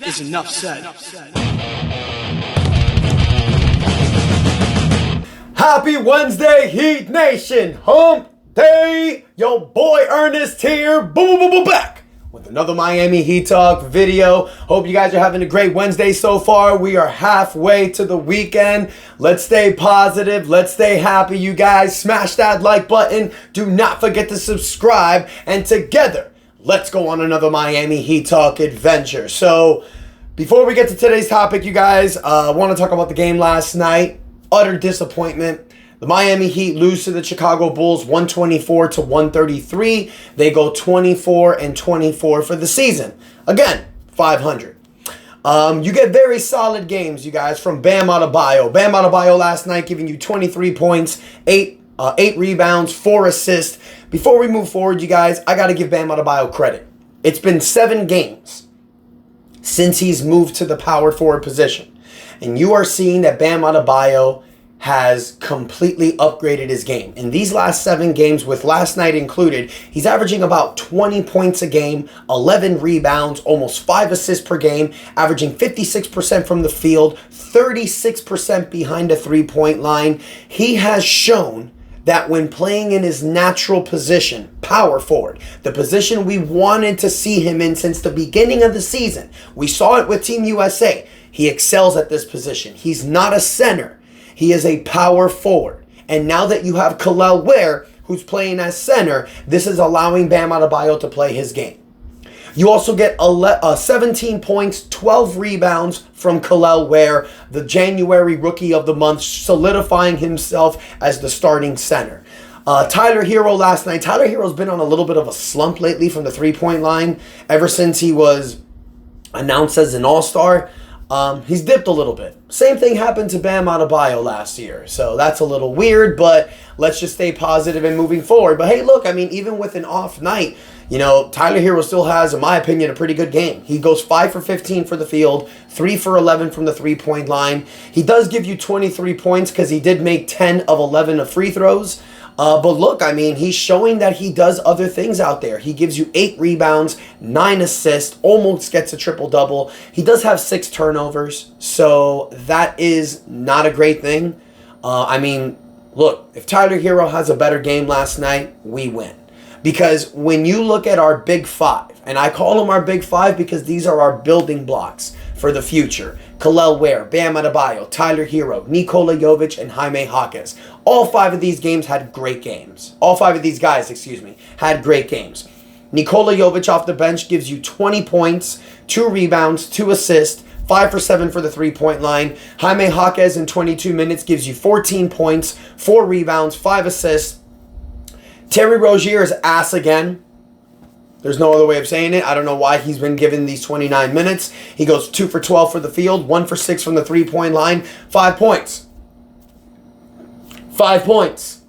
is enough said. Happy Wednesday, Heat Nation! Hump Day! Yo, boy Ernest here, boom, back with another Miami Heat Talk video. Hope you guys are having a great Wednesday so far. We are halfway to the weekend. Let's stay positive. Let's stay happy, you guys. Smash that like button. Do not forget to subscribe. And together, let's go on another Miami Heat Talk adventure. So, before we get to today's topic, you guys, I want to talk about the game last night. Utter disappointment. The Miami Heat lose to the Chicago Bulls 124-133. They go 24-24 for the season. Again, 500. You get very solid games, you guys, from Bam Adebayo. Bam Adebayo last night giving you 23 points, 8 rebounds, 4 assists. Before we move forward, you guys, I got to give Bam Adebayo credit. It's been 7 games since he's moved to the power forward position. And you are seeing that Bam Adebayo has completely upgraded his game. In these last 7 games, with last night included, he's averaging about 20 points a game, 11 rebounds, almost 5 assists per game, averaging 56% from the field, 36% behind the three-point line. He has shown that when playing in his natural position, power forward, the position we wanted to see him in since the beginning of the season, we saw it with Team USA. He excels at this position. He's not a center. He is a power forward. And now that you have Kel'el Ware, who's playing as center, this is allowing Bam Adebayo to play his game. You also get 17 points, 12 rebounds from Kel'el Ware, the January Rookie of the Month, solidifying himself as the starting center. Tyler Herro last night. Tyler Herro's been on a little bit of a slump lately from the three-point line ever since he was announced as an all-star. He's dipped a little bit. Same thing happened to Bam Adebayo last year. So that's a little weird, but let's just stay positive and moving forward. But hey, look, I mean, even with an off night, you know, Tyler Herro still has, in my opinion, a pretty good game. He goes 5 for 15 for the field, 3 for 11 from the three-point line. He does give you 23 points because he did make 10 of 11 of free throws. But look, I mean, he's showing that he does other things out there. He gives you 8 rebounds, 9 assists, almost gets a triple-double. He does have 6 turnovers, so that is not a great thing. I mean, look, if Tyler Herro has a better game last night, we win. Because when you look at our Big Five, and I call them our Big Five because these are our building blocks for the future. Kel'el Ware, Bam Adebayo, Tyler Herro, Nikola Jovic, and Jaime Jaquez. All 5 of these games had great games. All 5 of these guys, had great games. Nikola Jovic off the bench gives you 20 points, 2 rebounds, 2 assists, 5 for 7 for the three-point line. Jaime Jaquez in 22 minutes gives you 14 points, 4 rebounds, 5 assists. Terry Rozier is ass again. There's no other way of saying it. I don't know why he's been given these 29 minutes. He goes 2 for 12 for the field, 1 for 6 from the three-point line, 5 points. 5 points.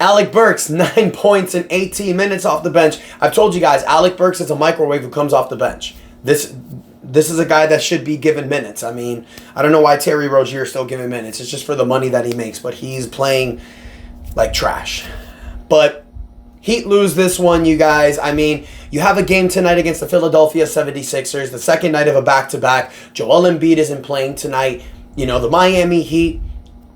Alec Burks, 9 points in 18 minutes off the bench. I've told you guys, Alec Burks is a microwave who comes off the bench. This is a guy that should be given minutes. I mean, I don't know why Terry Rozier is still given minutes. It's just for the money that he makes, but he's playing like trash. But Heat lose this one, you guys. I mean, you have a game tonight against the Philadelphia 76ers, the second night of a back-to-back. Joel Embiid isn't playing tonight. You know, the Miami Heat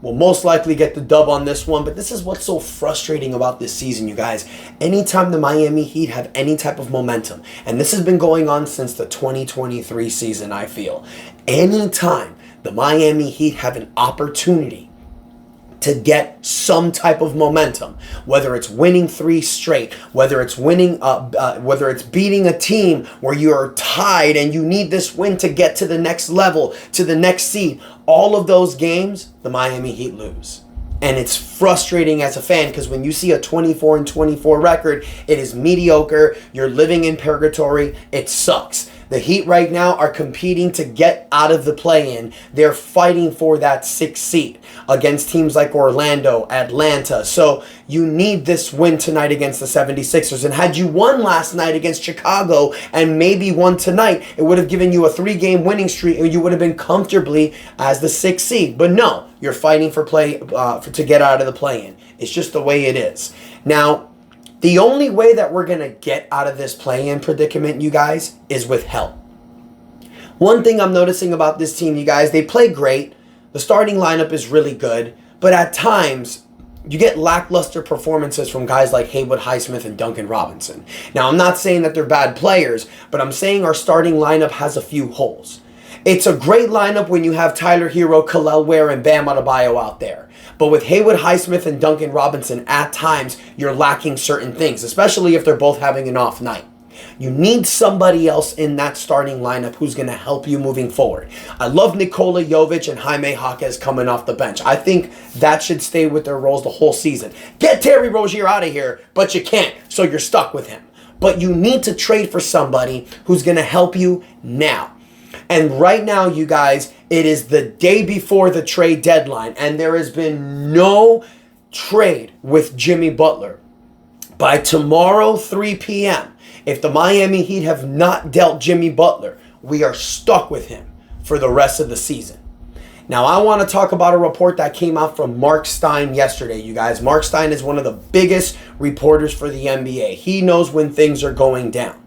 will most likely get the dub on this one, but this is what's so frustrating about this season, you guys. Anytime the Miami Heat have any type of momentum, and this has been going on since the 2023 season, I feel. Anytime the Miami Heat have an opportunity to get some type of momentum, whether it's winning 3 straight, whether it's winning, whether it's beating a team where you're tied and you need this win to get to the next level, to the next seed, all of those games, the Miami Heat lose. And it's frustrating as a fan because when you see a 24-24 record, it is mediocre. You're living in purgatory. It sucks. The Heat right now are competing to get out of the play-in. They're fighting for that 6th seed against teams like Orlando, Atlanta. So you need this win tonight against the 76ers. And had you won last night against Chicago and maybe won tonight, it would have given you a 3-game winning streak and you would have been comfortably as the 6th seed. But no, you're fighting for to get out of the play-in. It's just the way it is. Now, The only way that we're going to get out of this play-in predicament, you guys, is with help. One thing I'm noticing about this team, you guys, they play great. The starting lineup is really good. But at times, you get lackluster performances from guys like Haywood Highsmith and Duncan Robinson. Now, I'm not saying that they're bad players, but I'm saying our starting lineup has a few holes. It's a great lineup when you have Tyler Hero, Kel'el Ware, and Bam Adebayo out there. But with Haywood Highsmith and Duncan Robinson, at times, you're lacking certain things, especially if they're both having an off night. You need somebody else in that starting lineup who's going to help you moving forward. I love Nikola Jovic and Jaime Jaquez coming off the bench. I think that should stay with their roles the whole season. Get Terry Rozier out of here, but you can't, so you're stuck with him. But you need to trade for somebody who's going to help you now. And right now, you guys, it is the day before the trade deadline, and there has been no trade with Jimmy Butler. By tomorrow, 3 p.m., if the Miami Heat have not dealt Jimmy Butler, we are stuck with him for the rest of the season. Now, I want to talk about a report that came out from Mark Stein yesterday, you guys. Mark Stein is one of the biggest reporters for the NBA. He knows when things are going down.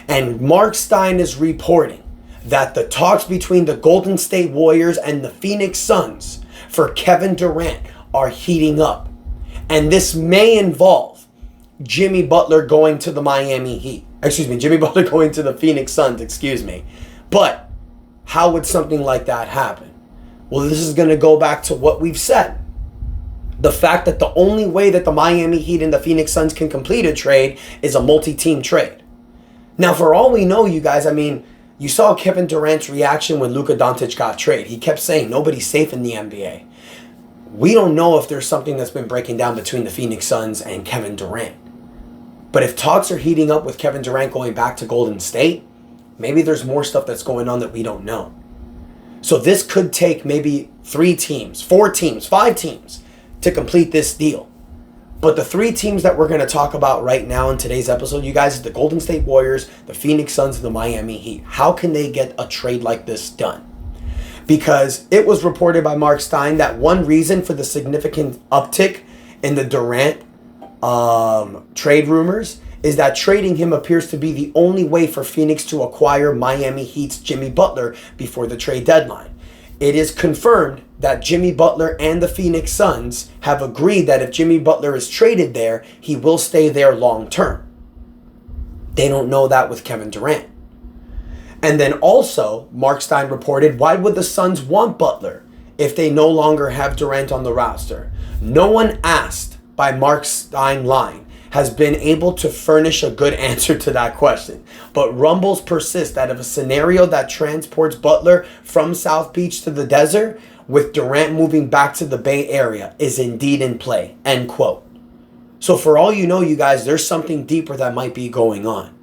And Mark Stein is reporting that the talks between the Golden State Warriors and the Phoenix Suns for Kevin Durant are heating up. And this may involve Jimmy Butler going to the Miami Heat. Jimmy Butler going to the Phoenix Suns, But how would something like that happen? Well, this is going to go back to what we've said. The fact that the only way that the Miami Heat and the Phoenix Suns can complete a trade is a multi-team trade. Now, for all we know, you guys, you saw Kevin Durant's reaction when Luka Doncic got traded. He kept saying nobody's safe in the NBA. We don't know if there's something that's been breaking down between the Phoenix Suns and Kevin Durant. But if talks are heating up with Kevin Durant going back to Golden State, maybe there's more stuff that's going on that we don't know. So this could take maybe 3 teams, 4 teams, 5 teams to complete this deal. But the 3 teams that we're going to talk about right now in today's episode, you guys, is the Golden State Warriors, the Phoenix Suns, and the Miami Heat. How can they get a trade like this done? Because it was reported by Mark Stein that one reason for the significant uptick in the Durant trade rumors is that trading him appears to be the only way for Phoenix to acquire Miami Heat's Jimmy Butler before the trade deadline. It is confirmed that Jimmy Butler and the Phoenix Suns have agreed that if Jimmy Butler is traded there, he will stay there long term. They don't know that with Kevin Durant. And then also, Mark Stein reported, why would the Suns want Butler if they no longer have Durant on the roster? No one asked by Mark Stein line has been able to furnish a good answer to that question. But rumbles persist that if a scenario that transports Butler from South Beach to the desert with Durant moving back to the Bay Area is indeed in play, end quote. So for all you know, you guys, there's something deeper that might be going on.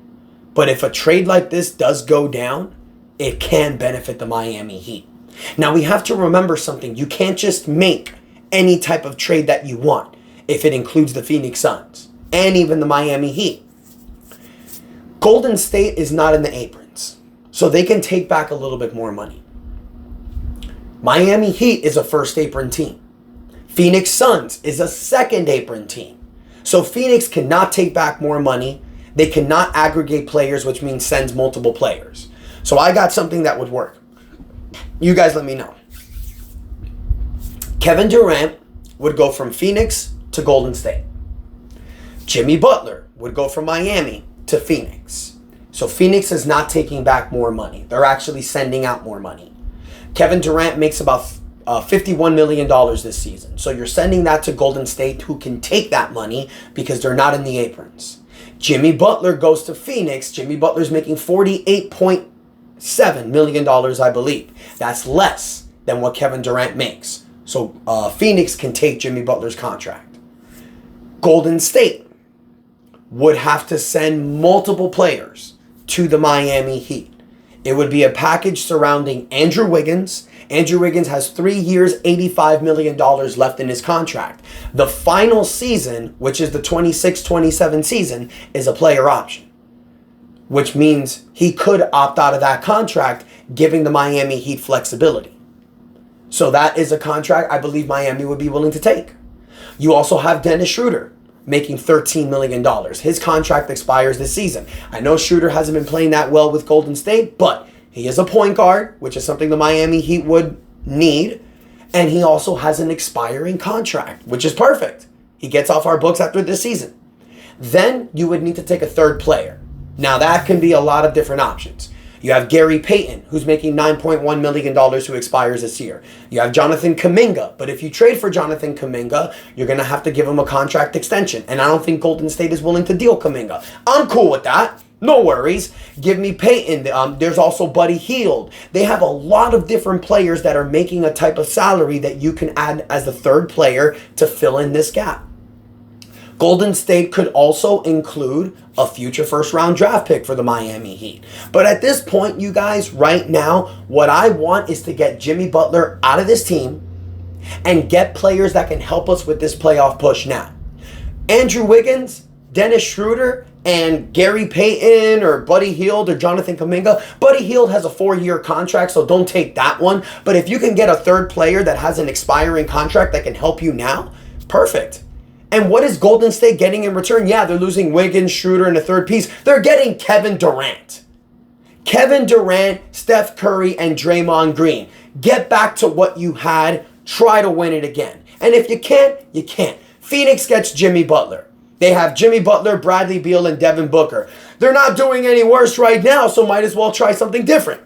But if a trade like this does go down, it can benefit the Miami Heat. Now we have to remember something. You can't just make any type of trade that you want if it includes the Phoenix Suns and even the Miami Heat. Golden State is not in the aprons, so they can take back a little bit more money. Miami Heat is a first apron team. Phoenix Suns is a second apron team. So Phoenix cannot take back more money. They cannot aggregate players, which means sends multiple players. So I got something that would work. You guys let me know. Kevin Durant would go from Phoenix to Golden State. Jimmy Butler would go from Miami to Phoenix. So Phoenix is not taking back more money. They're actually sending out more money. Kevin Durant makes about $51 million this season. So you're sending that to Golden State, who can take that money because they're not in the aprons. Jimmy Butler goes to Phoenix. Jimmy Butler's making $48.7 million, I believe. That's less than what Kevin Durant makes. So Phoenix can take Jimmy Butler's contract. Golden State would have to send multiple players to the Miami Heat. It would be a package surrounding Andrew Wiggins. Andrew Wiggins has 3 years, $85 million left in his contract. The final season, which is the 26-27 season, is a player option, which means he could opt out of that contract, giving the Miami Heat flexibility. So that is a contract I believe Miami would be willing to take. You also have Dennis Schroeder. making $13 million. His contract expires this season. I know Schroeder hasn't been playing that well with Golden State, but he is a point guard, which is something the Miami Heat would need. And he also has an expiring contract, which is perfect. He gets off our books after this season. Then you would need to take a third player. Now that can be a lot of different options. You have Gary Payton, who's making $9.1 million, who expires this year. You have Jonathan Kuminga, but if you trade for Jonathan Kuminga, you're going to have to give him a contract extension. And I don't think Golden State is willing to deal Kuminga. I'm cool with that. No worries. Give me Payton. There's also Buddy Hield. They have a lot of different players that are making a type of salary that you can add as the third player to fill in this gap. Golden State could also include a future first-round draft pick for the Miami Heat. But at this point, you guys, right now, what I want is to get Jimmy Butler out of this team and get players that can help us with this playoff push now. Andrew Wiggins, Dennis Schroeder, and Gary Payton or Buddy Hield or Jonathan Kuminga. Buddy Hield has a 4-year contract, so don't take that one. But if you can get a third player that has an expiring contract that can help you now, perfect. And what is Golden State getting in return? Yeah, they're losing Wiggins, Schroeder, and a third piece. They're getting Kevin Durant. Kevin Durant, Steph Curry, and Draymond Green. Get back to what you had. Try to win it again. And if you can't, you can't. Phoenix gets Jimmy Butler. They have Jimmy Butler, Bradley Beal, and Devin Booker. They're not doing any worse right now, so might as well try something different.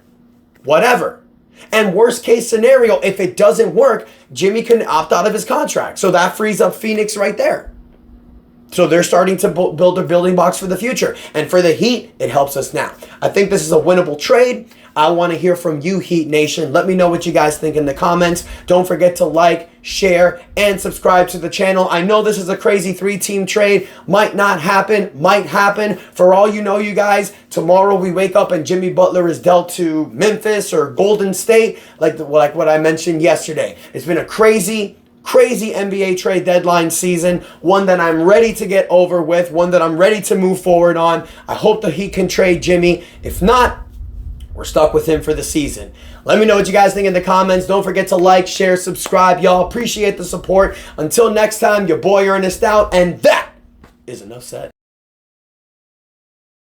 Whatever. And worst case scenario, if it doesn't work, Jimmy can opt out of his contract. So that frees up Phoenix right there. So they're starting to build their building blocks for the future. And for the Heat, it helps us now. I think this is a winnable trade. I want to hear from you, Heat Nation. Let me know what you guys think in the comments. Don't forget to like, share, and subscribe to the channel. I know this is a crazy 3-team trade. Might not happen. Might happen. For all you know, you guys, tomorrow we wake up and Jimmy Butler is dealt to Memphis or Golden State, like what I mentioned yesterday. It's been a crazy NBA trade deadline season, one that I'm ready to get over with, one that I'm ready to move forward on. I hope that he can trade Jimmy. If not, we're stuck with him for the season. Let me know what you guys think in the comments. Don't forget to like, share, subscribe. Y'all appreciate the support. Until next time, your boy Ernest out, and that is enough said.